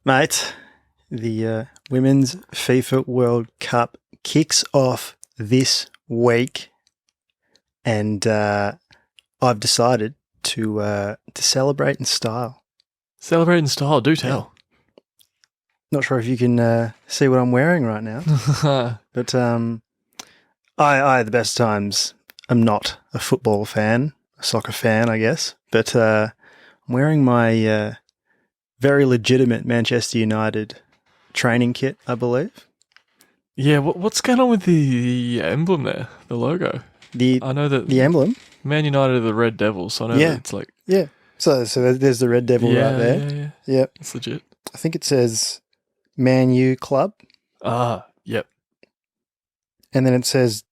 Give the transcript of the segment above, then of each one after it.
Mate, the Women's FIFA World Cup kicks off this week, and I've decided to celebrate in style. Celebrate in style, do tell. Not sure if you can see what I'm wearing right now, but I at the best times am not a football fan, a soccer fan, I guess, but I'm wearing my very legitimate Manchester United training kit, I believe. Yeah, what's going on with the emblem there, the logo? I know that the emblem. Man United are the Red Devils, so I know that it's like... Yeah, so there's the Red Devil right there. Yeah. Yep. It's legit. I think it says Man U Club. Yep. And then it says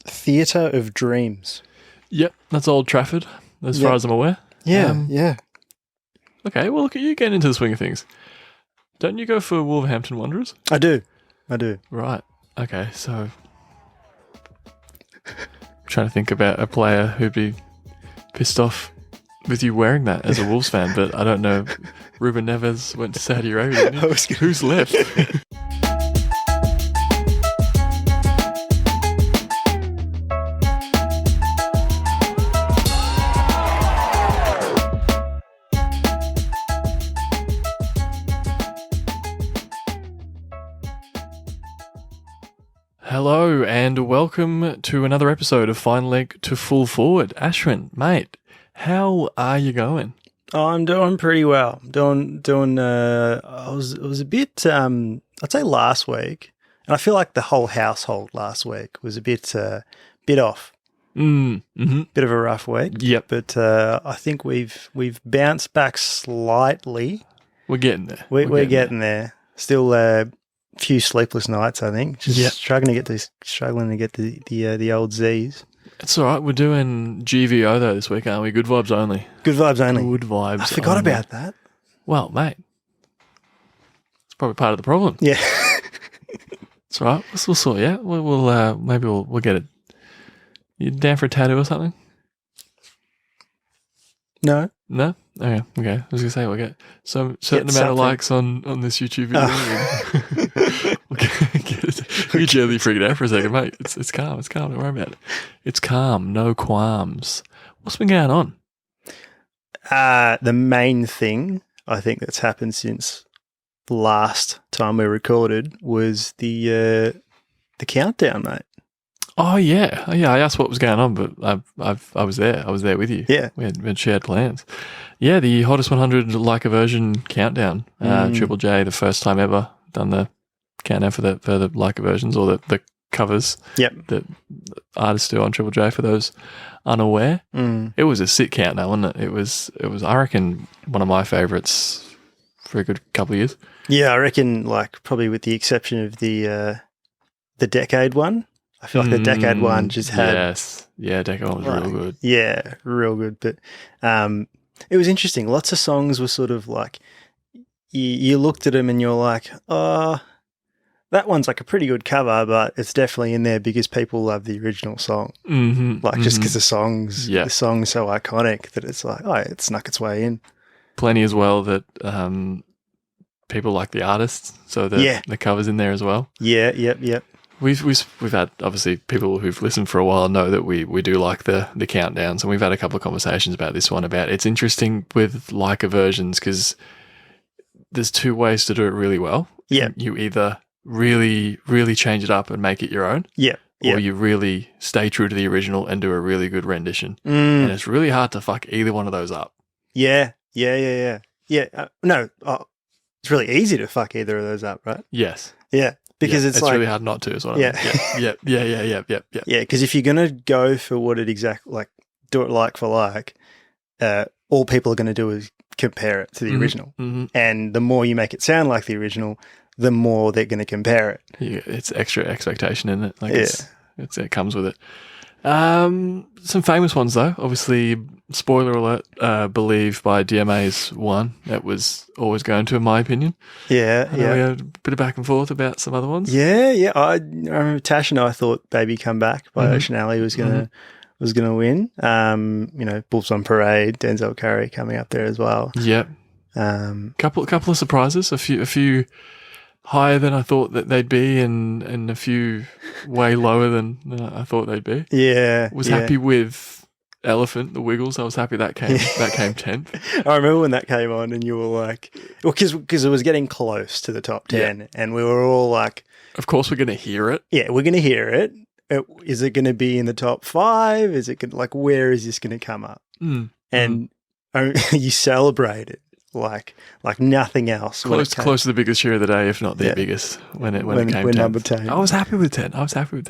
Theatre of Dreams. Yep, that's Old Trafford, as far as I'm aware. Yeah. Okay, well, look at you getting into the swing of things. Don't you go for Wolverhampton Wanderers? I do. Right. Okay, so... trying to think about a player who'd be pissed off with you wearing that as a Wolves fan, but I don't know. Ruben Neves went to Saudi Arabia, didn't he? Who's left? Hello and welcome to another episode of Fine Leg to Full Forward. Ashwin, mate, how are you going? Oh, I'm doing pretty well. I was a bit, I'd say last week, and I feel like the whole household last week was a bit off. Mm-hmm. Bit of a rough week. Yep. But I think we've bounced back slightly. We're getting there. We're getting there. Still few sleepless nights, I think. Just struggling to get the old Z's. It's all right. We're doing GVO though this week, aren't we? Good vibes only. Good vibes only. Good vibes. I forgot about that. Well, mate, it's probably part of the problem. Yeah. It's all right. We'll sort you out. We'll get it. You down for a tattoo or something? No. No? Okay. I was gonna say we'll get some certain amount of likes on this YouTube video. Get it. You generally freaking out for a second, mate. It's calm. Don't worry about it. It's calm. No qualms. What's been going on? The main thing I think that's happened since last time we recorded was the countdown, mate. Oh yeah. I asked what was going on, but I was there. I was there with you. Yeah, we had shared plans. Yeah, the hottest 100 like a version countdown. Triple J, the first time ever done the countdown for the like a versions or the covers. Yep. That artists do on Triple J for those unaware. It was a sick countdown, wasn't it? It was I reckon one of my favourites for a good couple of years. Yeah, I reckon like probably with the exception of the Decade one. I feel like the Decade one just had... Yes. Yeah, Decade one was real good. Yeah, real good. But it was interesting. Lots of songs were sort of like, you looked at them and you're like, oh, that one's like a pretty good cover, but it's definitely in there because people love the original song. Mm-hmm, just because the song's so iconic that it's like, oh, it snuck its way in. Plenty as well that people like the artists, so the cover's in there as well. Yeah, yep. We've had, obviously, people who've listened for a while know that we do like the countdowns, and we've had a couple of conversations about this one. About it's interesting with Leica versions because there's two ways to do it really well. Yeah, you either really, really change it up and make it your own. Yeah, or you really stay true to the original and do a really good rendition. And it's really hard to fuck either one of those up. Yeah. No, it's really easy to fuck either of those up, right? Yes. Yeah. Because it's like, really hard not to, is what I mean. Yeah. Yeah, because if you're going to go for what it exactly, like, do it like for like, all people are going to do is compare it to the original. Mm-hmm. And the more you make it sound like the original, the more they're going to compare it. Yeah, it's extra expectation, isn't it? Like it comes with it. Some famous ones, though. Obviously, spoiler alert, Believe by DMA's one. That was always going to, in my opinion. Yeah. We had a bit of back and forth about some other ones. Yeah. I remember Tash and I thought Baby Come Back by Ocean Alley was going to win. Bulls on Parade, Denzel Curry coming up there as well. Yep. Couple of surprises. A few higher than I thought that they'd be, and a few way lower than I thought they'd be. Yeah, Was happy with Elephant, the Wiggles. I was happy that came 10th. I remember when that came on, and you were like, well, because it was getting close to the top 10, and we were all like, of course we're going to hear it. Yeah, we're going to hear it. Is it going to be in the top 5? Is it gonna, like, where is this going to come up? And you celebrated like nothing else. Close to the biggest share of the day, if not the biggest, when it came to number 10. I was happy with 10.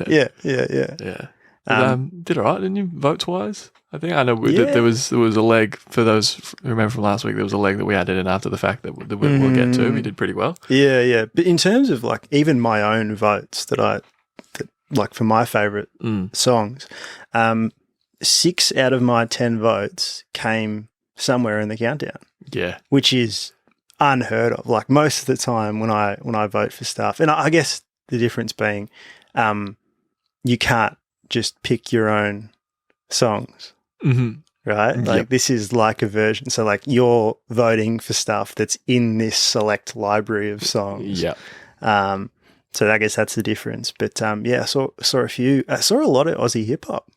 Yeah. Did all right, didn't you, votes wise? I think I know that there was a leg, for those who remember from last week, there was a leg that we added in after the fact that we'll get to. We did pretty well. Yeah. But in terms of, like, even my own votes that like, for my favourite songs, 6 out of my 10 votes came somewhere in the countdown. Yeah. Which is unheard of. Like, most of the time when I vote for stuff, and I guess the difference being you can't just pick your own songs, right? Like, this is like a version. So, like, you're voting for stuff that's in this select library of songs. Yeah. So I guess that's the difference. But I saw a few. I saw a lot of Aussie hip hop.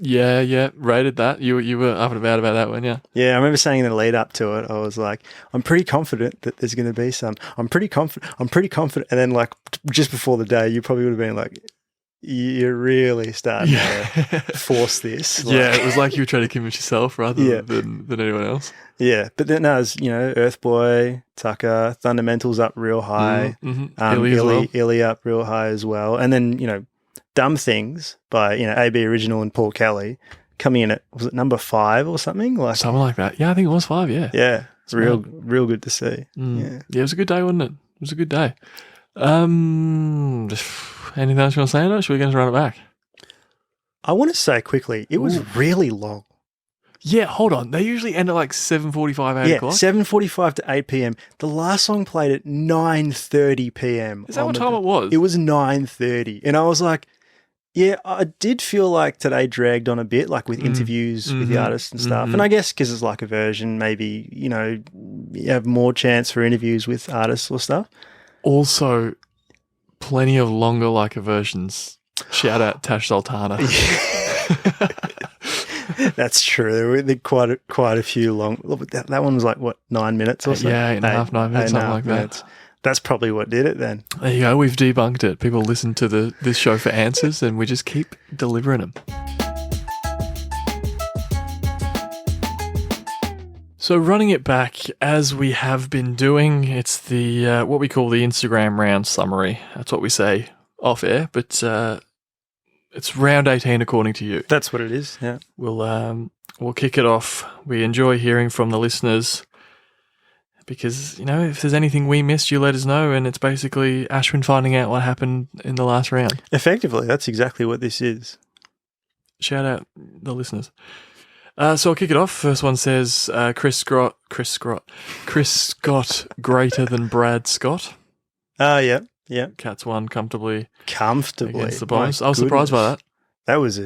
Yeah, rated that. You were up and about that one, yeah. Yeah, I remember saying in the lead up to it, I was like, I'm pretty confident that there's going to be some. I'm pretty confident. And then, like, just before the day, you probably would have been like, you're really starting to force this. Like, yeah, it was like you were trying to convince yourself rather than anyone else. Yeah, but then there was, Earth Boy, Tucker, Thundamentals up real high, Illy up real high as well. And then, Dumb Things by, AB Original and Paul Kelly coming in at, was it number 5 or something? Like, something like that. Yeah, I think it was 5, yeah. Yeah, it's real good to see. Yeah, it was a good day, wasn't it? It was a good day. Anything else you want to say on it, or should we get to run it back? I want to say quickly, it was really long. Yeah, hold on. They usually end at like 7:45, 8 o'clock. 7:45 to 8 p.m. The last song played at 9:30 p.m. Is that what time it was? It was 9:30. And I was like, yeah, I did feel like today dragged on a bit, like with interviews with the artists and stuff. And I guess because it's like a version, maybe, you have more chance for interviews with artists or stuff. Also, plenty of longer like versions. Shout out Tash Sultana. That's true. There were quite a few long. That one was like, what, 9 minutes or something? Yeah, 8.5, 9 minutes, something like that. That's probably what did it then. There you go. We've debunked it. People listen to this show for answers, and we just keep delivering them. So running it back, as we have been doing, it's the what we call the Instagram round summary. That's what we say off air, but it's round 18 according to you. That's what it is, yeah. We'll kick it off. We enjoy hearing from the listeners because, if there's anything we missed, you let us know, and it's basically Ashwin finding out what happened in the last round. Effectively, that's exactly what this is. Shout out the listeners. So I'll kick it off. First one says Chris Scott greater than Brad Scott. Yeah. Cats won comfortably against the Bombers. I was surprised by that. That was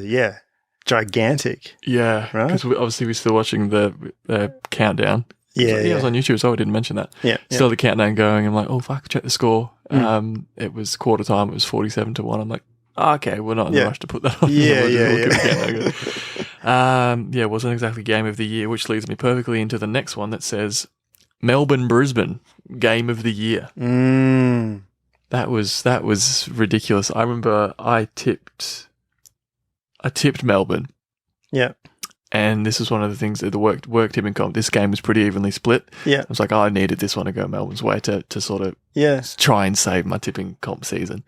gigantic. Yeah, right. Because obviously we're still watching the countdown. Yeah, it was on YouTube, so I didn't mention that. Yeah, still the countdown going. I'm like, oh fuck, check the score. It was quarter time. It was 47-1. I'm like, okay, we're not in a rush to put that on. It wasn't exactly game of the year, which leads me perfectly into the next one that says Melbourne-Brisbane game of the year. That was ridiculous. I remember I tipped Melbourne. Yeah. And this was one of the things that the work tipping comp. This game was pretty evenly split. Yeah. I was like, I needed this one to go Melbourne's way to sort of try and save my tipping comp season.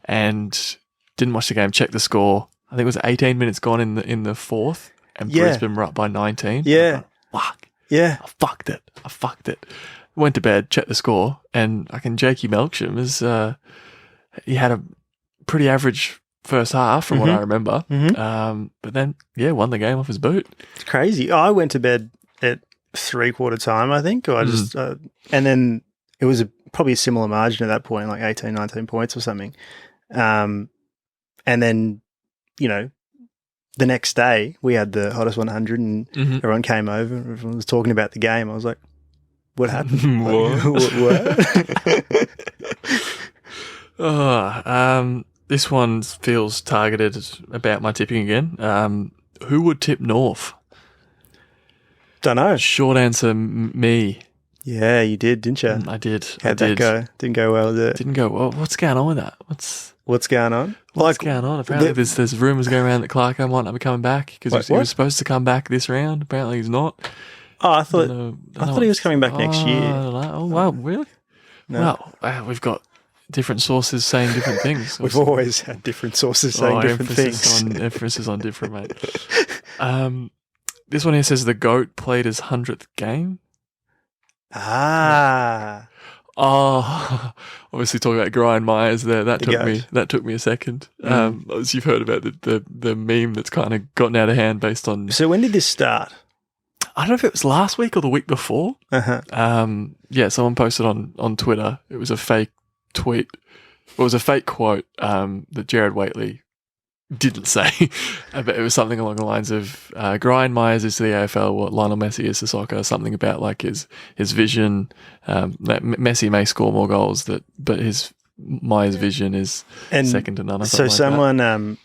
And didn't watch the game, checked the score. I think it was 18 minutes gone in the fourth, and Brisbane were up by 19. Yeah. Like, fuck. Yeah. I fucked it. Went to bed, checked the score, and I can Jakey Melksham he had a pretty average first half from what I remember. But then, won the game off his boot. It's crazy. I went to bed at 3/4 time, I think, or I just, and then it was probably a similar margin at that point, like 18, 19 points or something. And then, the next day we had the hottest 100 and everyone came over and everyone was talking about the game. I was like, What happened? What? What? This one feels targeted about my tipping again. Who would tip North? Don't know. Short answer, me. Yeah, you did, didn't you? I did. How'd that go? Didn't go well, did it? Didn't go well. What's going on with that? What's going on? What's going on? Apparently, there's rumours going around that Clarko might not be coming back because he was supposed to come back this round. Apparently, he's not. Oh, I thought he was coming back next year. I don't know. Oh, wow, really? No. Well, we've got different sources saying different things. We've always had different sources saying different things. Emphasis on different, mate. This one here says the GOAT played his 100th game. Ah. Oh, obviously talking about Brian Myers there. That took me a second. As you've heard about the meme that's kind of gotten out of hand based on. So when did this start? I don't know if it was last week or the week before. Yeah, someone posted on Twitter. It was a fake tweet. It was a fake quote that Jared Waitley didn't say, but it was something along the lines of Brian Myers is to the AFL what Lionel Messi is to soccer. Something about like his vision that Messi may score more goals, but Myers' vision is second to none. So someone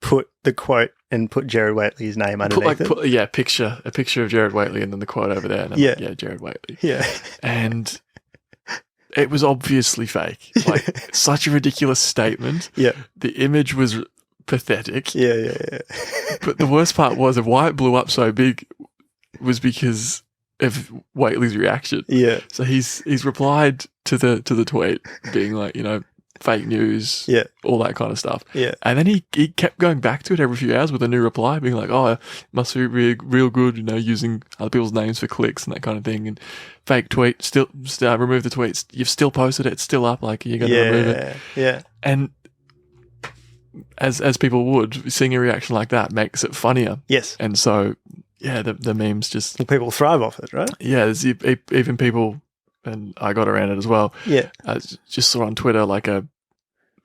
put the quote and put Jared Waitley's name underneath it. A picture of Jared Waitley and then the quote over there. And Jared Waitley. Yeah, and it was obviously fake. Like such a ridiculous statement. Yeah, the image was pathetic. Yeah. But the worst part was of why it blew up so big was because of Waitley's reaction. Yeah. So he's replied to the tweet being like, fake news, all that kind of stuff. Yeah. And then he kept going back to it every few hours with a new reply, being like, oh, it must be real good, using other people's names for clicks and that kind of thing. And fake tweet, still remove the tweets. You've still posted it, it's still up, like you're going to remove it. Yeah. And as people would, seeing a reaction like that makes it funnier. Yes. And so, the memes just... Well, people thrive off it, right? Yeah, there's even people, and I got around it as well. Yeah. I just saw on Twitter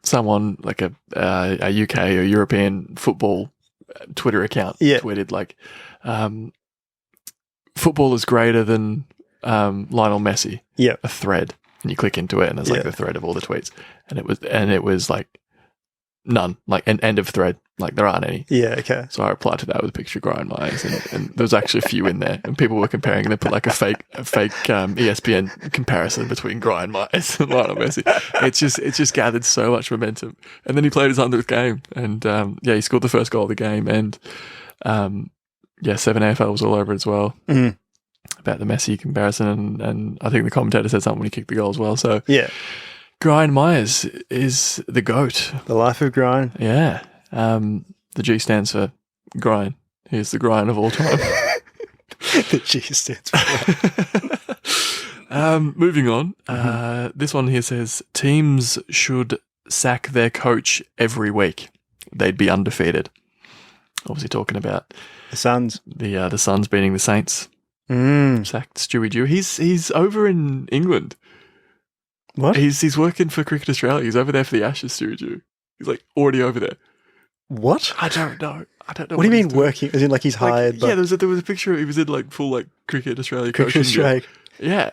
someone a UK or European football Twitter account tweeted football is greater than Lionel Messi. Yeah. A thread. And you click into it and it's the thread of all the tweets. And it was none, an end of thread. There aren't any. Yeah, okay. So I replied to that with a picture of Brian Myers, and there was actually a few in there, and people were comparing, and they put a fake ESPN comparison between Brian Myers and Lionel Messi. It's just gathered so much momentum, and then he played his 100th game, and he scored the first goal of the game, and 7 AFL was all over it as well. Mm. About the Messi comparison, and I think the commentator said something when he kicked the goal as well. So yeah. Brian Myers is the GOAT. The life of Brian. Yeah. The G stands for Grind. He's the Grind of all time. The G stands for Grind. Moving on. This one here says, teams should sack their coach every week. They'd be undefeated. Obviously talking about the Suns. The Suns beating the Saints. Sacked Stewie Dew. He's over in England. What? He's working for Cricket Australia. He's over there for the Ashes, Stewie Dew. He's already over there. What? I don't know. What do you mean working? As in he's hired? Yeah, there was a picture. He was in full Cricket Australia coaching. Cricket Australia. Yeah.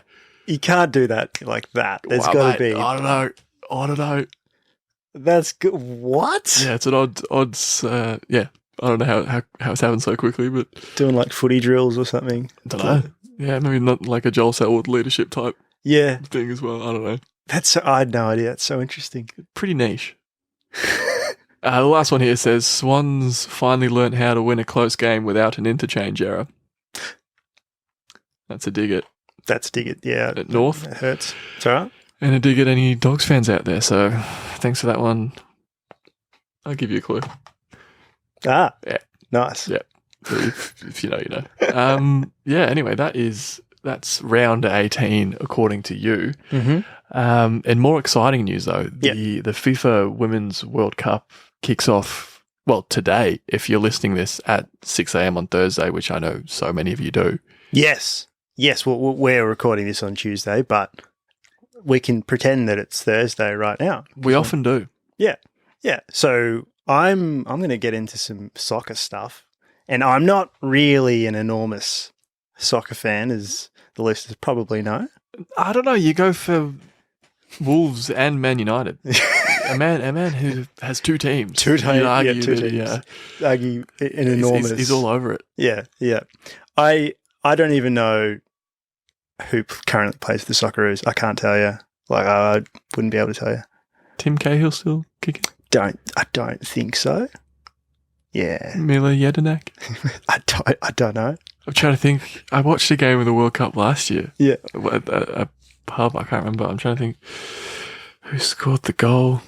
You can't do that like that. There's got to be. I don't know. That's good. What? Yeah, it's an odds. Yeah, I don't know how it's happened so quickly, but doing footy drills or something. I don't know. Yeah, maybe not a Joel Selwood leadership type. Yeah. Thing as well. I don't know. I had no idea. That's so interesting. Pretty niche. The last one here says, Swans finally learnt how to win a close game without an interchange error. That's a dig at. Yeah. At North. It hurts. It's all right. And a dig at any Dogs fans out there. So thanks for that one. I'll give you a clue. Ah. Yeah. Nice. Yeah. If you know, you know. Anyway, that's round 18 according to you. Mm-hmm. And more exciting news though, the FIFA Women's World Cup kicks off, today, if you're listening this at 6 a.m. on Thursday, which I know so many of you do. Yes. Well, we're recording this on Tuesday, but we can pretend that it's Thursday right now. We often do. Yeah. So I'm going to get into some soccer stuff, and I'm not really an enormous soccer fan, as the listeners probably know. I don't know. You go for Wolves and Man United. a man who has two teams. Two teams. Two teams. Argue an enormous. He's all over it. Yeah. I don't even know who currently plays for the Socceroos. I can't tell you. Like, I wouldn't be able to tell you. Tim Cahill still kicking? I don't think so. Yeah. Mila Jedinak? I don't know. I'm trying to think. I watched a game of the World Cup last year. Yeah. At a pub. I can't remember. I'm trying to think who scored the goal.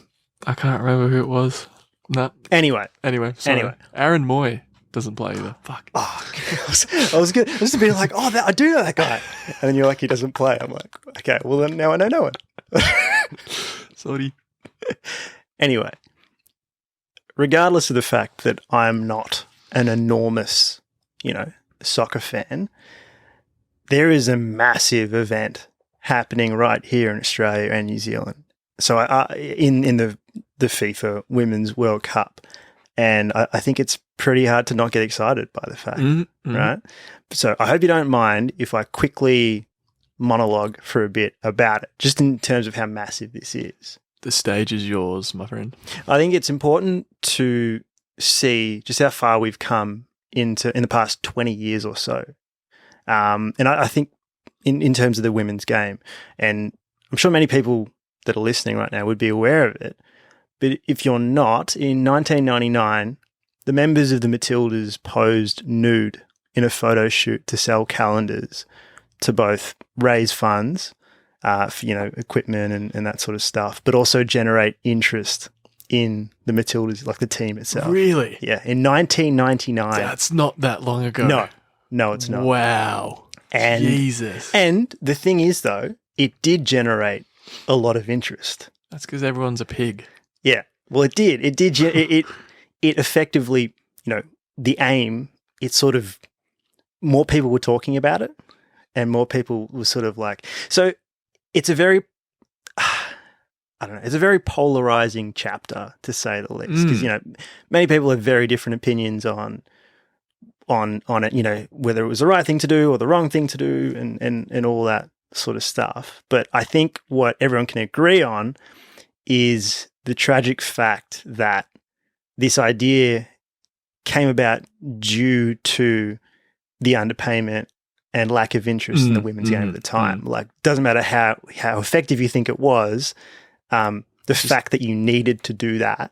I can't remember who it was. No. Anyway. Sorry. Aaron Moy doesn't play either. Fuck. Oh, I was good. I was just being like, I do know that guy. And then you're like, he doesn't play. I'm like, okay, well then now I know no one. Sorry. Anyway, regardless of the fact that I'm not an enormous, soccer fan, there is a massive event happening right here in Australia and New Zealand. So in the FIFA Women's World Cup, and I think it's pretty hard to not get excited by the fact, right? So I hope you don't mind if I quickly monologue for a bit about it, just in terms of how massive this is. The stage is yours, my friend. I think it's important to see just how far we've come in the past 20 years or so. And I think in terms of the women's game, and I'm sure many people that are listening right now would be aware of it, but if you're not, in 1999, the members of the Matildas posed nude in a photo shoot to sell calendars to both raise funds for, equipment and that sort of stuff, but also generate interest in the Matildas, like the team itself. Really? Yeah. In 1999. That's not that long ago. No, it's not. Wow. And, Jesus. And the thing is, though, it did generate a lot of interest. That's because everyone's a pig. Yeah. Well, it did. It did. It effectively, the aim, it's sort of more people were talking about it and more people were sort of like, so it's a very, it's a very polarizing chapter, to say the least, because, many people have very different opinions on it, whether it was the right thing to do or the wrong thing to do and all that sort of stuff. But I think what everyone can agree on is the tragic fact that this idea came about due to the underpayment and lack of interest in the women's game at the time. Like, doesn't matter how effective you think it was, the fact that you needed to do that.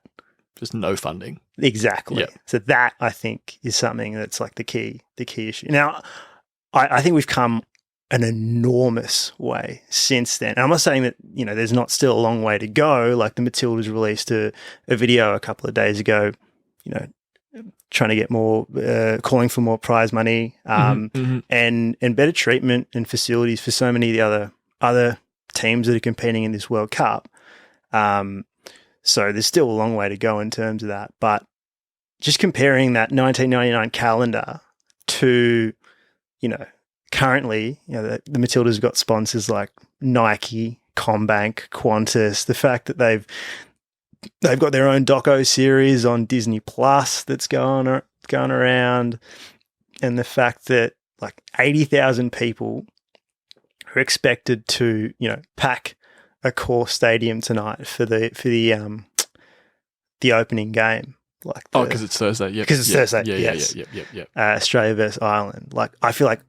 Just no funding. Exactly. Yep. So that, I think, is something that's like the key issue. Now, I think we've come an enormous way since then. And I'm not saying that, there's not still a long way to go. Like, the Matildas released a video a couple of days ago, trying to get more, calling for more prize money, and better treatment and facilities for so many of the other teams that are competing in this World Cup. So there's still a long way to go in terms of that. But just comparing that 1999 calendar to, currently, the Matildas have got sponsors like Nike, Combank, Qantas, the fact that they've got their own doco series on Disney Plus that's going around, and the fact that like 80,000 people are expected to, pack a core stadium tonight for the opening game. Like, because it's Thursday. Yeah, because it's Thursday. Yeah, yes. Yeah. Australia versus Ireland. Like, I feel like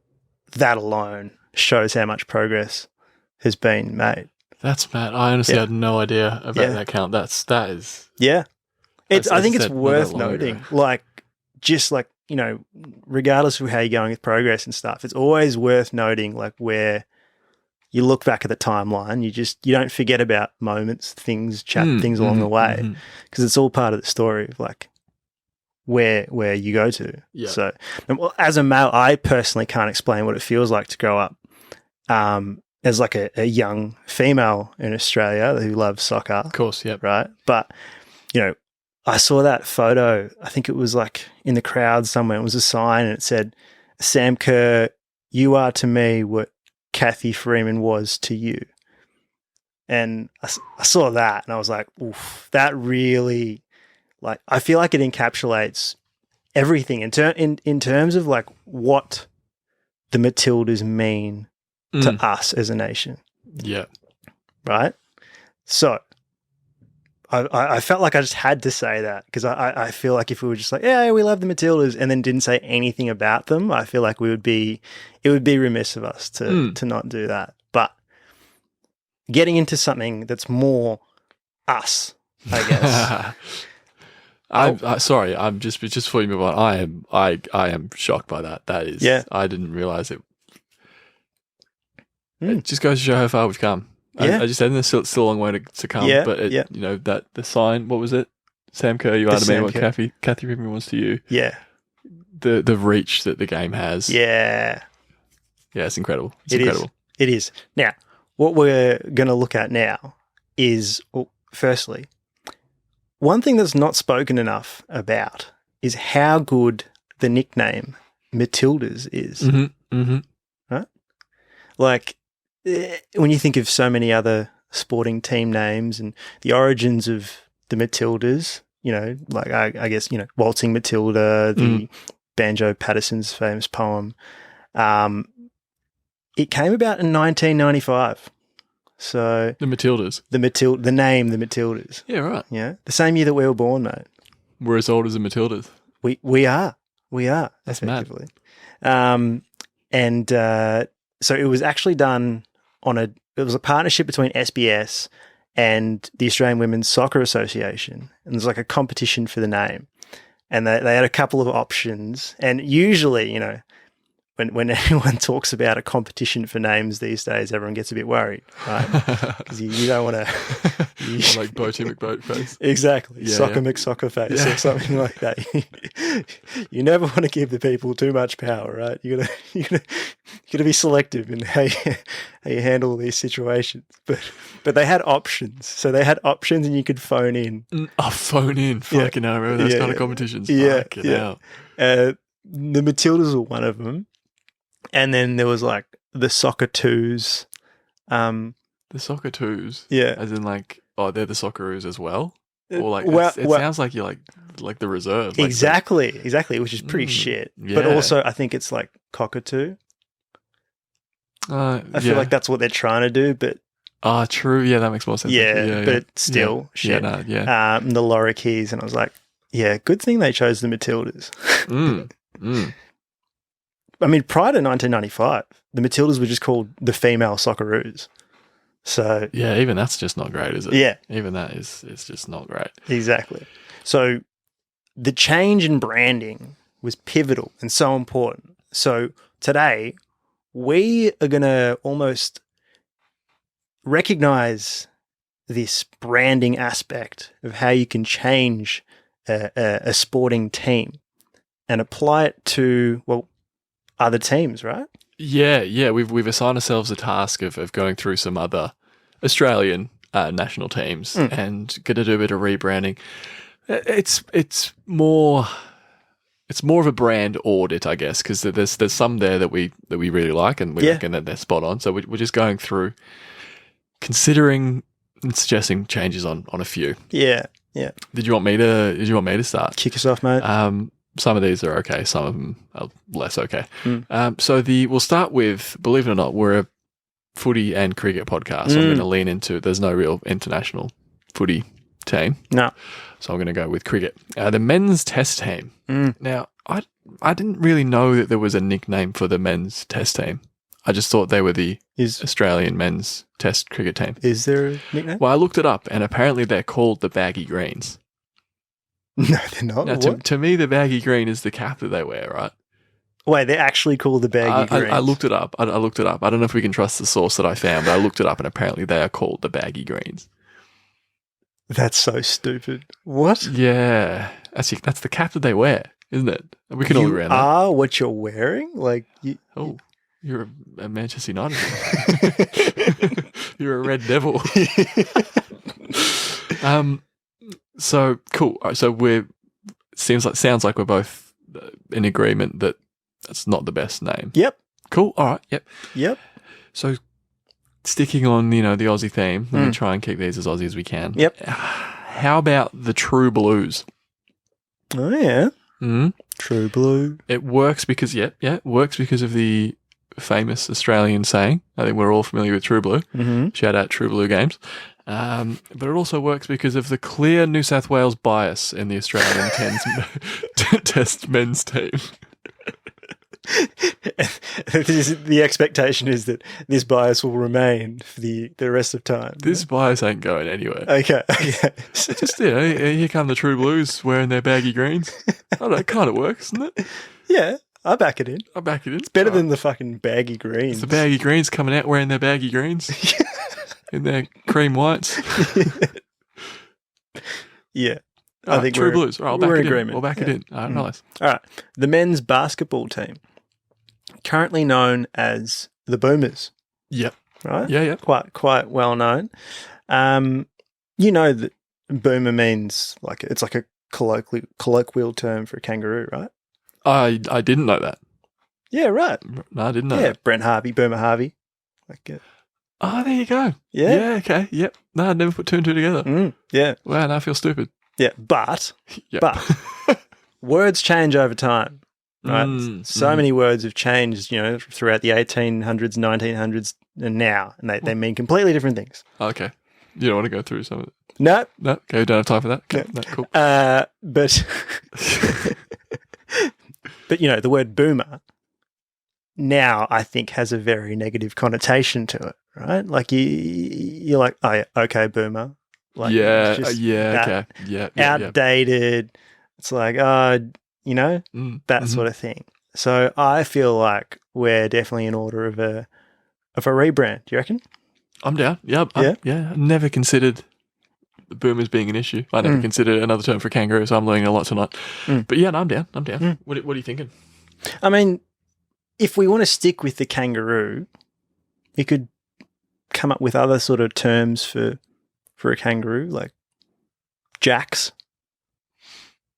that alone shows how much progress has been made. That's mad. I honestly had no idea about that count. That is. Yeah. I think it's worth noting. Like, just like, regardless of how you're going with progress and stuff, it's always worth noting, like, where you look back at the timeline, you don't forget about moments, things along the way, because it's all part of the story of like where you go to. Yeah. So, as a male, I personally can't explain what it feels like to grow up as like a young female in Australia who loves soccer. Of course, yeah. Right. But, I saw that photo, I think it was like in the crowd somewhere, it was a sign and it said, "Sam Kerr, you are to me what Kathy Freeman was to you." And I saw that and I was like, oof, that really, like, I feel like it encapsulates everything in terms of like what the Matildas mean to us as a nation, Yeah. right? So I felt like I just had to say that because I feel like if we were just like, yeah, we love the Matildas and then didn't say anything about them, I feel like it would be remiss of us to not do that. But getting into something that's more us, I guess. Sorry. I'm just before you move on. I am shocked by that. That is, Yeah. I didn't realize it. It just goes to show how far we've come. Yeah. I just said there's still a long way to come. Yeah, But yeah. you know that the sign. What was it? Sam Kerr, you are to me Sam what Kerr. Kathy Pippin wants to you. Yeah. The reach that the game has. Yeah. Yeah, it's incredible. It is. Now, what we're going to look at now is, well, firstly, one thing that's not spoken enough about is how good the nickname Matildas is. Mm-hmm. Mm-hmm. Right? Like, when you think of so many other sporting team names and the origins of the Matildas, you know, like I guess, you know, Waltzing Matilda, the Banjo Patterson's famous poem, it came about in 1995. So The Matildas. the name, the Matildas. Yeah, right. Yeah, the same year that we were born, mate. We're as old as the Matildas. We are That's effectively. So it was actually done it was a partnership between SBS and the Australian Women's Soccer Association, and there's like a competition for the name, and they had a couple of options, and usually, you know, when anyone talks about a competition for names these days, everyone gets a bit worried, right? Because you don't want to... like Boaty McBoatface. Exactly. Yeah, Soccer yeah. McSoccerface or something like that. You never want to give the people too much power, right? You gotta be selective in how you handle these situations. But they had options. So they had options and you could phone in. Phone in. Fucking hell, I remember those kind of competitions. Fucking hell. The Matildas were one of them. And then there was like the Soccer Twos. The Soccer Twos? Yeah. As in like, oh, they're the Socceroos as well? Or like, Well, it sounds like you're like the reserve. Like exactly, which is pretty shit. Yeah. But also I think it's like cockatoo. I feel like that's what they're trying to do, but... true. Yeah, that makes more sense. Yeah, but still, shit. Yeah, the lorikeys, and I was like, yeah, good thing they chose the Matildas. I mean, prior to 1995, the Matildas were just called the female Socceroos. So yeah, even that's just not great, is it? Yeah. Even that is just not great. Exactly. So the change in branding was pivotal and so important. So today, we are going to almost recognize this branding aspect of how you can change a sporting team and apply it to, well, other teams, right? Yeah. We've assigned ourselves the task of going through some other Australian national teams and going to do a bit of rebranding. It's more of a brand audit, I guess, because there's some there that we really like and we reckon that they're spot on. So we're just going through, considering and suggesting changes on a few. Yeah. Did you want me to start? Kick us off, mate. Some of these are okay, some of them are less okay. So we'll start with, believe it or not, we're a footy and cricket podcast. So I'm going to lean into, there's no real international footy team. No. So I'm going to go with cricket. The men's test team. Now, I didn't really know that there was a nickname for the men's test team. I just thought they were the Australian men's test cricket team. Is there a nickname? Well, I looked it up and apparently they're called the Baggy Greens. No, they're not. Now, to me, the baggy green is the cap that they wear, right? Wait, they're actually called the baggy greens? I looked it up. I don't know if we can trust the source that I found, but I looked it up and apparently they are called the baggy greens. That's so stupid. What? Yeah. Actually, that's the cap that they wear, isn't it? We can all agree on that. You are what you're wearing? Like, Oh, you're a Manchester United fan. You're a Red Devil. So cool. So sounds like we're both in agreement that that's not the best name. Yep. Cool. All right. Yep. So sticking on, the Aussie theme, let me try and keep these as Aussie as we can. Yep. How about the True Blues? Oh yeah. True Blue. It works because it works because of the famous Australian saying. I think we're all familiar with True Blue. Mm-hmm. Shout out True Blue Games. But it also works because of the clear New South Wales bias in the Australian Test men's team. The expectation is that this bias will remain for the rest of time. This bias ain't going anywhere. Okay. Just, here come the True Blues wearing their baggy greens. I don't know, it kind of works, doesn't it? Yeah, I back it in. It's better than the fucking baggy greens. It's the baggy greens coming out wearing their baggy greens. In their cream whites. Yeah. I think True Blues. All right, I'll back it in. We'll back it in. All right, nice. All right. The men's basketball team, currently known as the Boomers. Yep. Right? Yeah. Quite well known. You know that boomer means it's like a colloquial term for a kangaroo, right? I didn't know that. Yeah, right. No, I didn't know that. Brent Harvey, Boomer Harvey. Oh, there you go. Yeah. Yeah, okay. Yep. No, I never put two and two together. Yeah. Wow, now I feel stupid. Yeah, but words change over time, right? So many words have changed, throughout the 1800s, 1900s, and now, and they mean completely different things. Okay. You don't want to go through some of it? No. No? Okay, we don't have time for that? Okay, no, cool. But the word boomer now, I think, has a very negative connotation to it, right? Like you're like, oh yeah, okay, boomer. Like, okay. Yeah. Outdated. It's like, that sort of thing. So I feel like we're definitely in order of a rebrand. Do you reckon? I'm down. Yeah. I never considered the boomers being an issue. I never considered another term for kangaroo, so I'm learning a lot tonight. But yeah, no, I'm down. What are you thinking? I mean, if we want to stick with the kangaroo, we could come up with other sort of terms for a kangaroo, like jacks.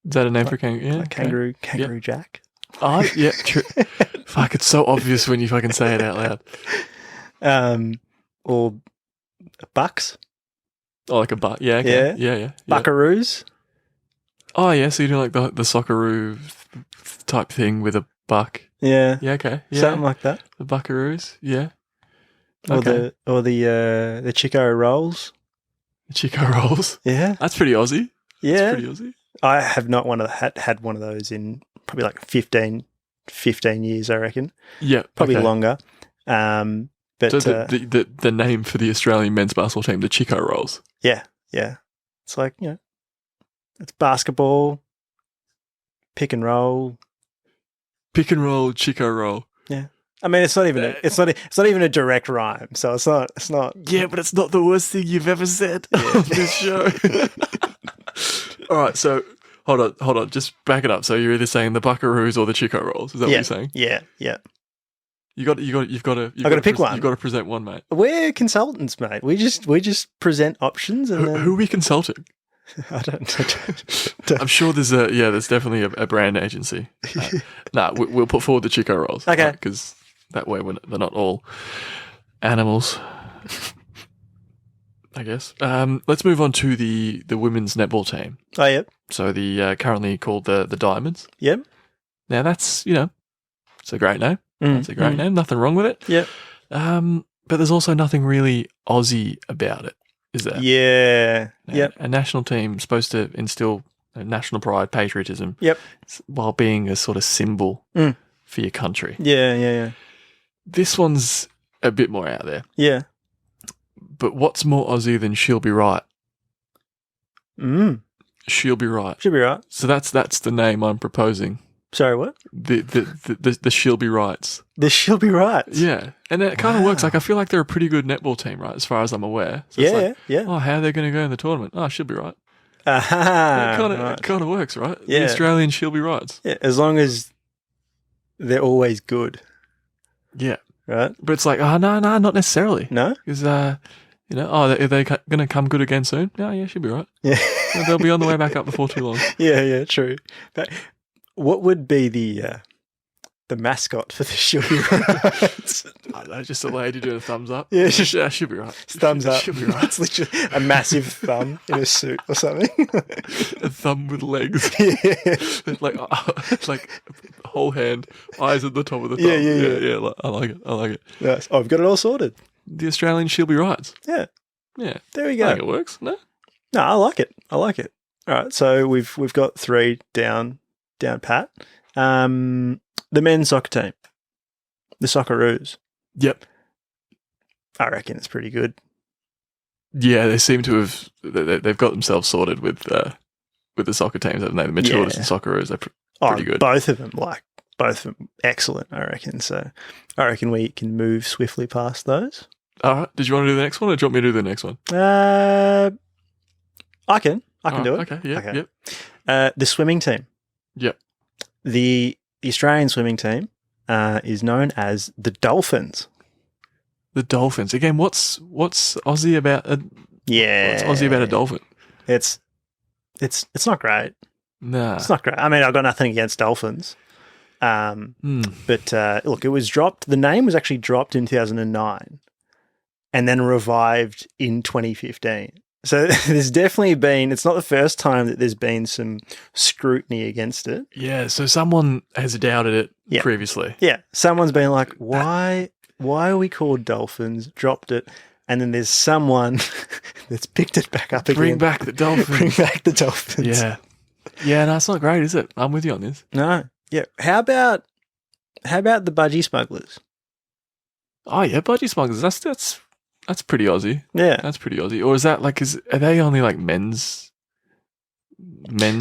Is that a name for kangaroo? Yeah, like kangaroo jack. Oh, yeah, true. Fuck, it's so obvious when you fucking say it out loud. Or bucks. Oh, like a buck. Yeah, okay. Yeah. Buckaroos. Oh, yeah, so you're doing like the Socceroo type thing with a buck. Yeah. Yeah, okay. Yeah. Something like that. The Buckaroos, yeah. Okay. Or the Chico rolls. The Chico rolls? Yeah. That's pretty Aussie. Yeah. That's pretty Aussie. I have not had one of those in probably like 15 years, I reckon. Yeah. Probably longer. But so the name for the Australian men's basketball team, the Chico rolls. Yeah. It's like, it's basketball, pick and roll. Pick and roll, Chico roll. Yeah. I mean, it's not even a direct rhyme, so it's not. Yeah, but it's not the worst thing you've ever said on this show. All right, so hold on, just back it up. So you're either saying the Buckaroos or the Chico rolls. Is that what you're saying? Yeah. You've got to pick one. You've got to present one, mate. We're consultants, mate. We just present options. And who are we consulting? I don't. I'm sure there's definitely a brand agency. We'll put forward the Chico rolls. Okay. Because that way they're not all animals, I guess. Let's move on to the women's netball team. Oh, yep. So the currently called the Diamonds. Yep. Now that's, it's a great name. That's a great name. Nothing wrong with it. Yep. But there's also nothing really Aussie about it, is there? Yeah. Yep. A national team supposed to instill national pride, patriotism. Yep. While being a sort of symbol for your country. Yeah. This one's a bit more out there. Yeah. But what's more Aussie than she'll be right? She'll be right. She'll be right. So that's the name I'm proposing. Sorry, what? The she'll be rights. The she'll be right. Yeah. And it kind of works. Like, I feel like they're a pretty good netball team, right? As far as I'm aware. So yeah. Oh, how are they going to go in the tournament? Oh, she'll be right. It kind of works, right? Yeah. The Australian she'll be rights. Yeah, as long as they're always good. Yeah. Right? But it's like, no, not necessarily. No? Because, are they going to come good again soon? Oh, yeah, she'll be right. Yeah. They'll be on the way back up before too long. Yeah, true. But what would be the mascot for the Shilby Rides. I don't know, just a lady doing a thumbs up. Yeah, Yeah, she'll be right. Thumbs up. She'll be right. It's literally a massive thumb in a suit or something. A thumb with legs. Yeah. like whole hand, eyes at the top of the thumb. Yeah. I like it. I like it. Yes. Oh, I've got it all sorted. The Australian Shilby Rides. Yeah. Yeah. There we I go. think it works. No? No, I like it. I like it. All right. So we've got 3 down pat. The men's soccer team. The Socceroos. Yep. I reckon it's pretty good. Yeah, they seem to have. They've got themselves sorted with the soccer teams, haven't they? The Matildas and Socceroos, they're pretty good. Both of them, excellent, I reckon. So I reckon we can move swiftly past those. All right. Did you want to do the next one, or do you want me to do the next one? I can do it. Okay. Yeah. Okay. Yep. The swimming team. Yep. The Australian swimming team is known as the Dolphins. The Dolphins. Again, what's Aussie about? What's Aussie about a dolphin? It's not great. Nah. It's not great. I mean, I've got nothing against dolphins. But look, it was dropped. The name was actually dropped in 2009 and then revived in 2015. So there's definitely been, it's not the first time that there's been some scrutiny against it. Yeah, so someone has doubted it previously. Yeah, someone's been like, why are we called dolphins? Dropped it. And then there's someone that's picked it back up again. Bring back the dolphins. Bring back the dolphins. Yeah. Yeah, no, it's not great, is it? I'm with you on this. No. Yeah. How about the budgie smugglers? Oh yeah, budgie smugglers. That's pretty Aussie. Yeah. That's pretty Aussie. Or is that like are they only like men's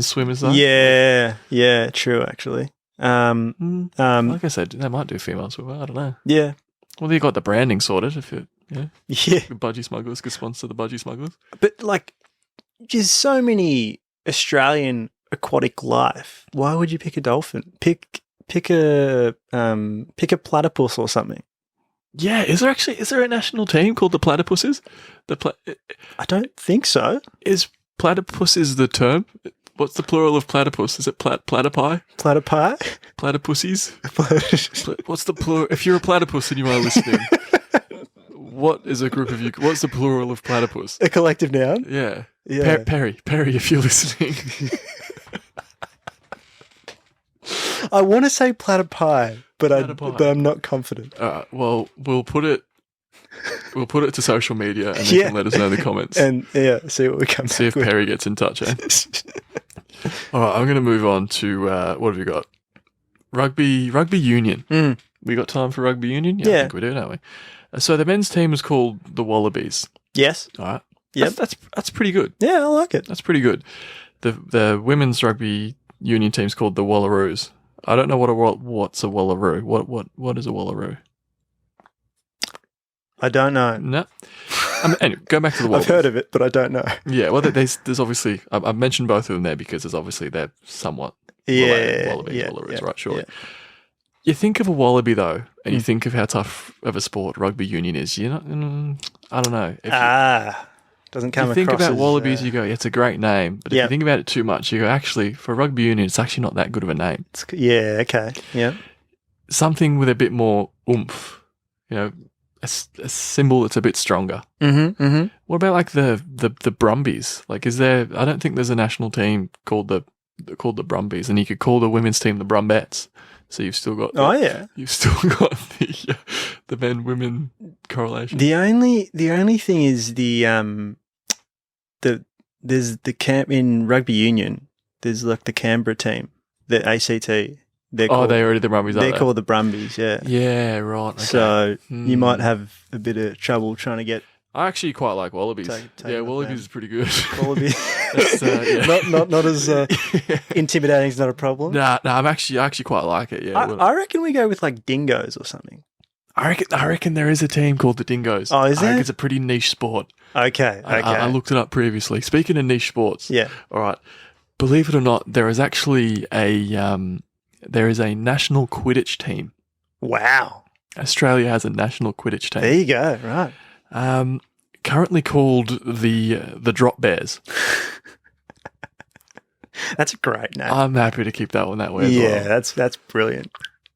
swimmers though? Yeah. Yeah, true actually. Like I said, they might do female swimmer, I don't know. Yeah. Well, they got the branding sorted if it Yeah. The budgie smugglers could sponsor the budgie smugglers. But like there's so many Australian aquatic life. Why would you pick a dolphin? Pick a platypus or something. Yeah, is there a national team called the Platypuses? I don't think so. Is platypuses the term? What's the plural of platypus? Is it platypi? Platypi? Platypussies? What's the plural? If you're a platypus and you are listening, what is a group of you? What's the plural of platypus? A collective noun? Yeah. Yeah. Perry, if you're listening. I want to say platypi, but I'm not confident. Well, we'll put it to social media and you can let us know in the comments. And see what we come See if Perry gets in touch. Eh? All right, I'm going to move on to what have we got? Rugby union. We got time for rugby union? Yeah, I think we do, don't we? So the men's team is called the Wallabies. Yes. All right. Yeah, that's pretty good. Yeah, I like it. That's pretty good. The women's rugby union team's called the Wallaroos. I don't know what's a Wallaroo. What is a Wallaroo? I don't know. No. Anyway, go back to the Wallabies. I've heard of it, but I don't know. Yeah, well, there's obviously I've mentioned both of them there because they're somewhat related. Wallaroos, right? Surely. Yeah. You think of a wallaby though, and you think of how tough of a sport rugby union is. You're not. I don't know. Doesn't come across. You think about as, wallabies, you go, it's a great name. But if you think about it too much, you go, actually, for rugby union, it's actually not that good of a name. Okay. Yeah. Something with a bit more oomph. A symbol that's a bit stronger. Mm-hmm. What about like the Brumbies? Like, is there? I don't think there's a national team called the Brumbies, and you could call the women's team the Brumbettes. So you've still got. You've still got the men-women correlation. The only thing is there's the camp in rugby union. There's like the Canberra team, the ACT. They're already the Brumbies. They're called the Brumbies. Yeah. Yeah. Right. Okay. So you might have a bit of trouble trying to get. I actually quite like Wallabies. Wallabies is pretty good. Wallabies. Not as intimidating. Is not a problem. Nah. I actually quite like it. Yeah. I reckon we go with like dingoes or something. I reckon there is a team called the Dingoes. Oh, is there? I think it's a pretty niche sport. Okay. I looked it up previously. Speaking of niche sports. Yeah. All right. Believe it or not, there is actually there is a national Quidditch team. Wow. Australia has a national Quidditch team. There you go. Right. Currently called the Drop Bears. That's a great name. I'm happy to keep that one that way as well. Yeah, that's brilliant.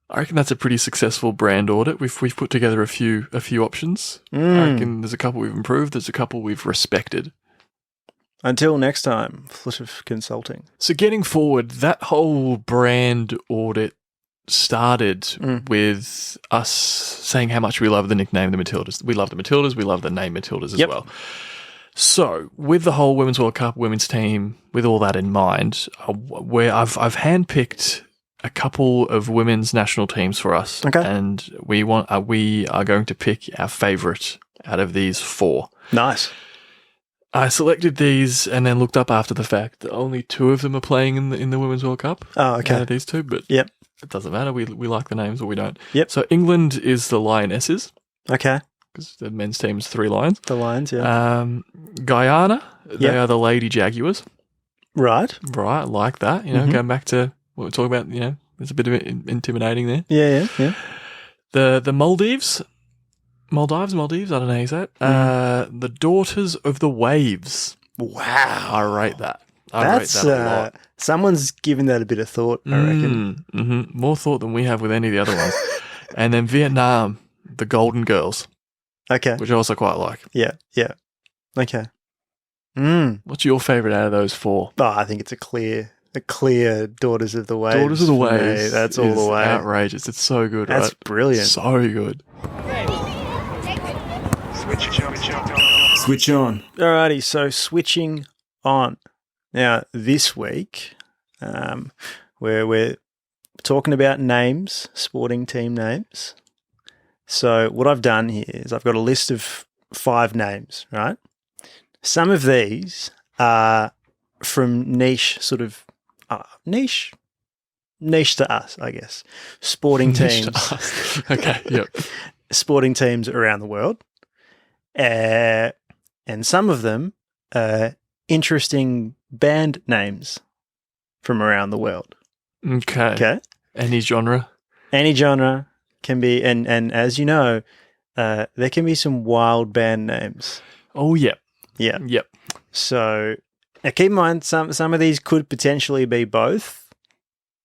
I reckon that's a pretty successful brand audit. We've put together a few options. I reckon there's a couple we've improved. There's a couple we've respected. Until next time, Foot of Consulting. So getting forward, that whole brand audit started with us saying how much we love the nickname the Matildas. We love the Matildas. We love the name Matildas as well. So with the whole Women's World Cup, women's team, with all that in mind, where I've handpicked a couple of women's national teams for us, and we are going to pick our favourite out of these 4. Nice. I selected these and then looked up after the fact that only 2 of them are playing in the Women's World Cup. Oh, okay. Out of these 2, but it doesn't matter. We like the names or we don't. Yep. So England is the Lionesses. Okay. Because the men's team's 3 lions. The Lions, yeah. Guyana, they are the Lady Jaguars. Right. Right, like that. Going back to what we're talking about, there's a bit of intimidating there. Yeah. The Maldives, I don't know how you say it. The Daughters of the Waves. Wow. I rate that. Rate that a lot. Someone's given that a bit of thought, I reckon. Mm-hmm. More thought than we have with any of the other ones. And then Vietnam, the Golden Girls. Okay. Which I also quite like. Yeah. Okay. What's your favourite out of those 4? Oh, I think it's a clear Daughters of the Waves. Daughters of the Waves. That's all the way. Outrageous. It's so good, That's right? Brilliant. So good. Switch on. Alrighty, so switching on. Now, this week, we're talking about names, sporting team names. So what I've done here is I've got a list of 5 names, right? Some of these are from niche sort of niche to us, I guess. Sporting teams. Okay, yep. Sporting teams around the world. And some of them are interesting band names from around the world. Okay. Any genre? Any genre can be, and as you know, there can be some wild band names. Oh, yeah. Yeah. Yep. So now keep in mind, some of these could potentially be both,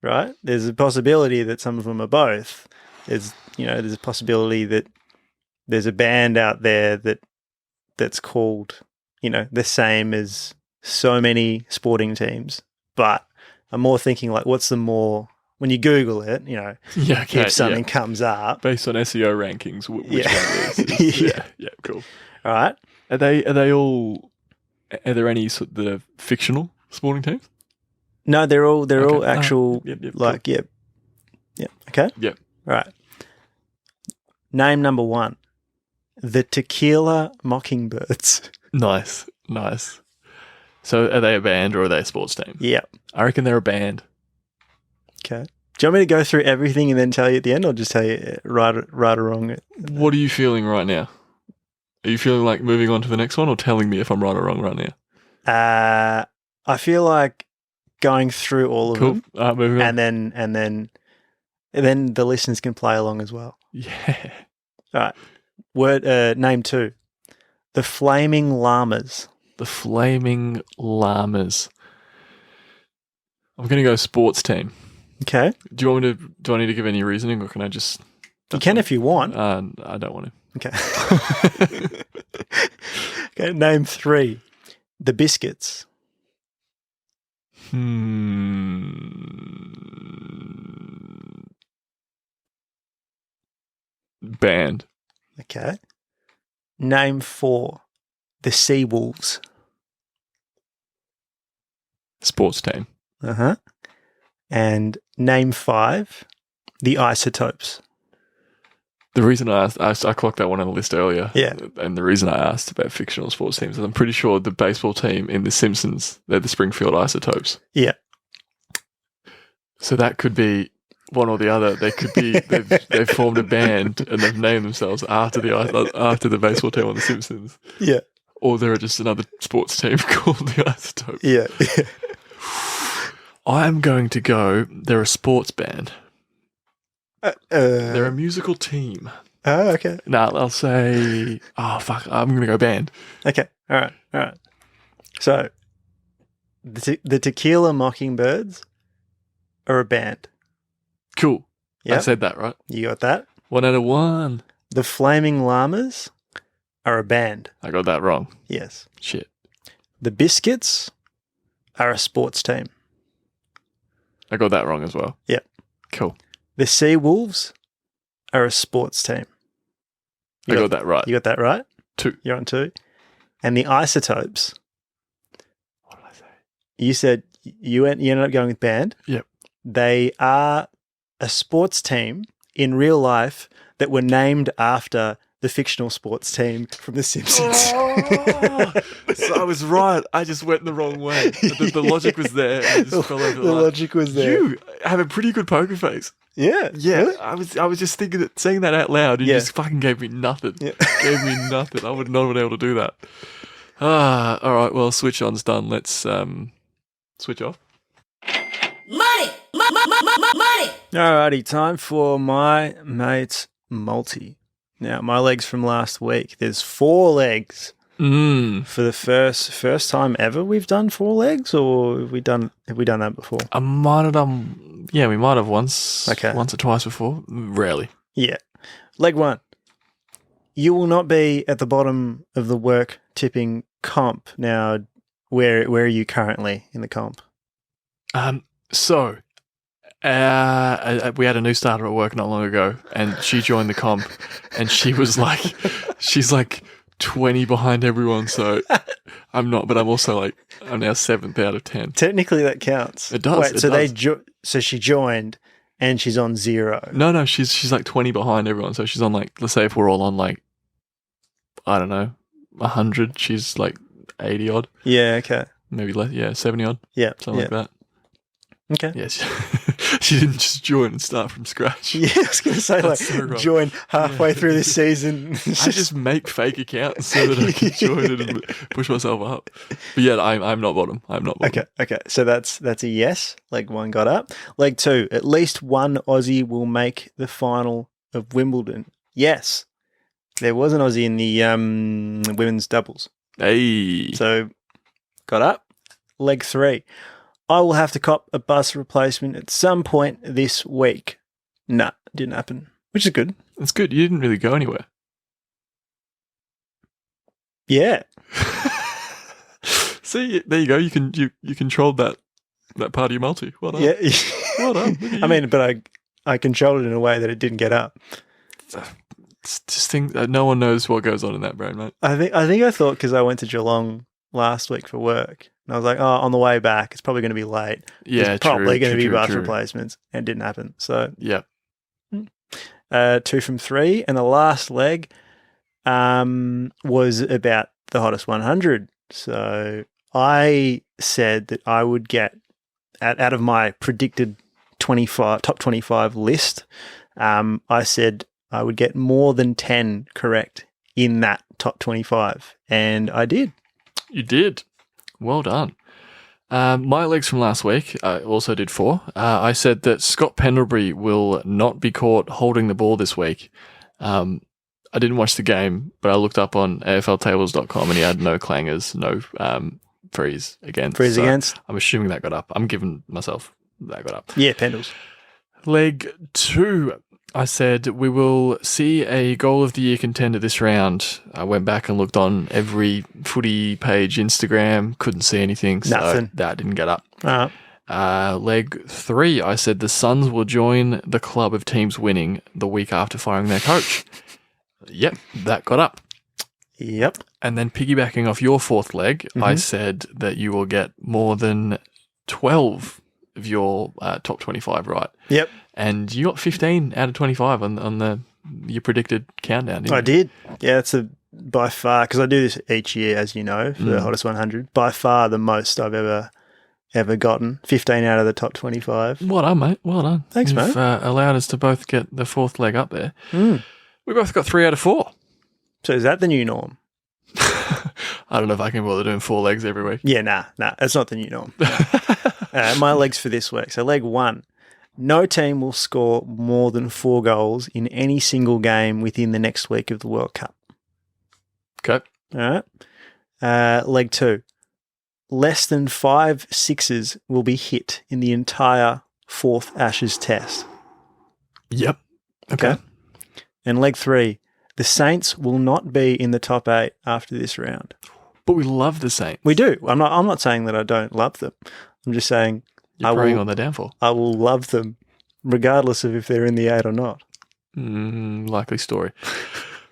right? There's a possibility that some of them are both. There's a possibility that there's a band out there that's called, the same as so many sporting teams. But I'm more thinking like, what's the more, when you Google it, if something comes up. Based on SEO rankings, which one it is. Yeah, cool. All right. Are there any sort of fictional sporting teams? No, they're all actual, cool. Yeah. Okay. Yep. All right. Name number 1, the Tequila Mockingbirds. Nice. So are they a band or are they a sports team? Yeah. I reckon they're a band. Okay. Do you want me to go through everything and then tell you at the end, or just tell you right or wrong? What are you feeling right now? Are you feeling like moving on to the next one or telling me if I'm right or wrong right now? I feel like going through all of them. Moving on. And then the listeners can play along as well. Yeah. All right. Name 2. The Flaming Llamas. The Flaming Llamas. I'm going to go sports team. Okay. Do I need to give any reasoning or can I just... You can if you want. I don't want to. Okay. Okay, name 3. The Biscuits. Band. Okay. Name 4. The Seawolves. Sports team. Uh-huh. And name 5. The Isotopes. The reason I clocked that one on the list earlier. Yeah. And the reason I asked about fictional sports teams is I'm pretty sure the baseball team in The Simpsons, they're the Springfield Isotopes. Yeah. So that could be one or the other. They could be they've formed a band and they've named themselves after the baseball team on The Simpsons. Yeah. Or they're just another sports team called the Isotopes. Yeah. I'm going to go. They're a sports band. They're a musical team. Oh, okay. No, I'll say... Oh, fuck. I'm going to go band. Okay. All right. So, the Tequila Mockingbirds are a band. Cool. Yep. I said that, right? You got that. 1 out of 1. The Flaming Llamas are a band. I got that wrong. Yes. Shit. The Biscuits are a sports team. I got that wrong as well. Yep. Cool. The Sea Wolves are a sports team. I got that right. You got that right? 2. You're on 2. And the Isotopes. What did I say? You said you ended up going with band. Yep. They are a sports team in real life that were named after the fictional sports team from The Simpsons. Oh, so I was right. I just went the wrong way. The logic was there. I just fell over the logic was there. You have a pretty good poker face. Yeah. Yeah. Really? I was just thinking that saying that out loud, you just fucking gave me nothing. Yeah. Gave me nothing. I would not have been able to do that. All right. Well, switch on's done. Let's switch off. Money! Money! Alrighty, time for my mate's multi. Now, my legs from last week. There's 4 legs. For the first time ever we've done 4 legs, or have we done that before? I might have done. Yeah, we might have once. Okay. Once or twice before. Rarely. Yeah. Leg 1. You will not be at the bottom of the work tipping comp. Now, where are you currently in the comp? So, we had a new starter at work not long ago, and she joined the comp, and she's like 20 behind everyone. So I'm not, but I'm also I'm now 7th out of 10. Technically, that counts. It does. Wait, so so she joined, and she's on 0. No, she's 20 behind everyone. So she's on let's say if we're all on I don't know, 100, she's 80 odd. Yeah. Okay. Maybe less. Yeah, 70 odd. Yeah. Something like that. Okay. Yes. She didn't just join and start from scratch. Yeah, I was going to say, So wrong. join halfway through this season. I just make fake accounts so that I can join it and push myself up. But yeah, I'm not bottom. I'm not bottom. Okay. So that's a yes. Leg 1 got up. Leg 2, at least one Aussie will make the final of Wimbledon. Yes. There was an Aussie in the women's doubles. Hey. So got up. Leg 3. I will have to cop a bus replacement at some point this week. Nah, didn't happen, which is good. It's good. You didn't really go anywhere. Yeah. See, there you go. You controlled that part of your multi. Well done. Yeah. Well done. Look at you. I mean, but I controlled it in a way that it didn't get up. Just think that no one knows what goes on in that brain, mate. I think I thought because I went to Geelong last week for work, and I was like, oh, on the way back, it's probably going to be late. Yeah, There's probably going to be bus true. replacements, and it didn't happen. So yeah. 2 from 3, and the last leg was about the hottest 100. So I said that I would get out of my predicted top 25 list. I said I would get more than 10 correct in that top 25, and I did. You did. Well done. My legs from last week, I also did 4. I said that Scott Pendlebury will not be caught holding the ball this week. I didn't watch the game, but I looked up on AFLtables.com and he had no clangers, no freeze against. Freeze against? I'm assuming that got up. I'm giving myself that got up. Yeah, Pendles. Leg 2. I said we will see a goal of the year contender this round. I went back and looked on every footy page, Instagram, couldn't see anything. So Nothing. that didn't get up. Uh-huh. Leg 3, I said the Suns will join the club of teams winning the week after firing their coach. Yep, that got up. Yep. And then piggybacking off your 4th leg, I said that you will get more than 12 of your top 25 right. Yep. And you got 15 out of 25 on your predicted countdown, didn't you? I did. Yeah, it's by far, because I do this each year, as you know, for the hottest 100. By far the most I've ever gotten. 15 out of the top 25. Well done, mate. Well done. Thanks, You've, mate. allowed us to both get the 4th leg up there. We both got 3 out of 4. So is that the new norm? I don't know if I can bother doing 4 legs every week. Yeah, nah, that's not the new norm. My legs for this week. So leg 1. No team will score more than 4 goals in any single game within the next week of the World Cup. Okay. All right. Leg 2. Less than 5 sixes will be hit in the entire 4th Ashes test. Yep. Okay. And leg 3, the Saints will not be in the top 8 after this round. But we love the Saints. We do. I'm not saying that I don't love them. I'm just saying You're preying on their downfall. I will love them regardless of if they're in the 8 or not. Likely story.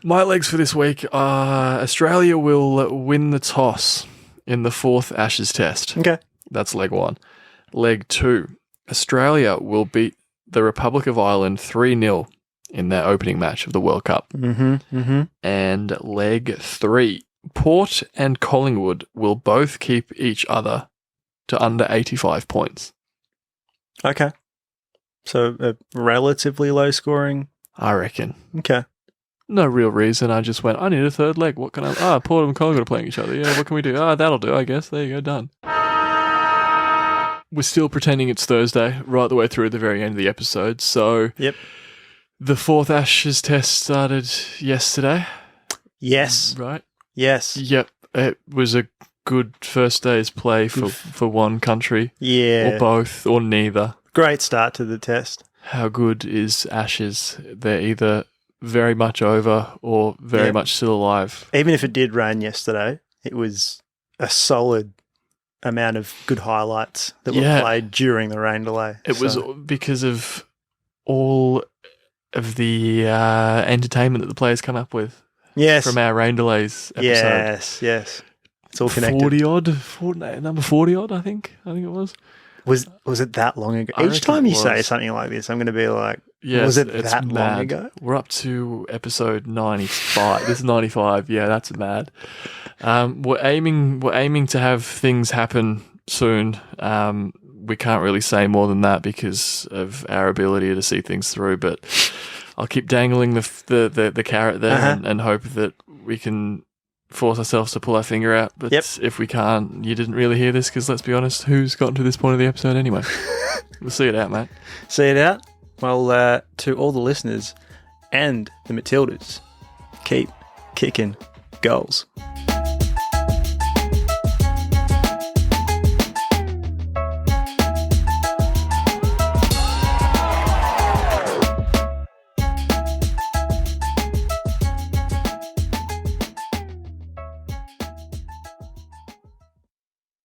My legs for this week are Australia will win the toss in the 4th Ashes test. Okay. That's leg 1. Leg 2, Australia will beat the Republic of Ireland 3-0 in their opening match of the World Cup. And leg 3, Port and Collingwood will both keep each other to under 85 points. Okay. So a relatively low scoring. I reckon. Okay. No real reason. I just went, I need a third leg. What can I... Port and Collingwood are playing each other. Yeah, what can we do? That'll do, I guess. There you go, done. We're still pretending it's Thursday right the way through the very end of the episode. So Yep. The 4th Ashes test started yesterday. Yes. Right? Yes. Yep. It was a good first day's play for one country. Yeah. Or both, or neither. Great start to the test. How good is Ashes? They're either very much over or very much still alive. Even if it did rain yesterday, it was a solid amount of good highlights that were played during the rain delay. It was because of all of the entertainment that the players come up with. Yes. From our rain delays episode. Yes. It's all connected. 40-odd, number 40-odd, I think it was. Was it that long ago? Each time you say something like this, I'm going to be like, was it that long ago? We're up to episode 95. This is 95. Yeah, that's mad. We're aiming to have things happen soon. We can't really say more than that because of our ability to see things through, but I'll keep dangling the carrot there and hope that we can force ourselves to pull our finger out. But if we can't, you didn't really hear this because, let's be honest, who's gotten to this point of the episode anyway? We'll see it out, mate. See it out? Well, to all the listeners and the Matildas, keep kicking goals.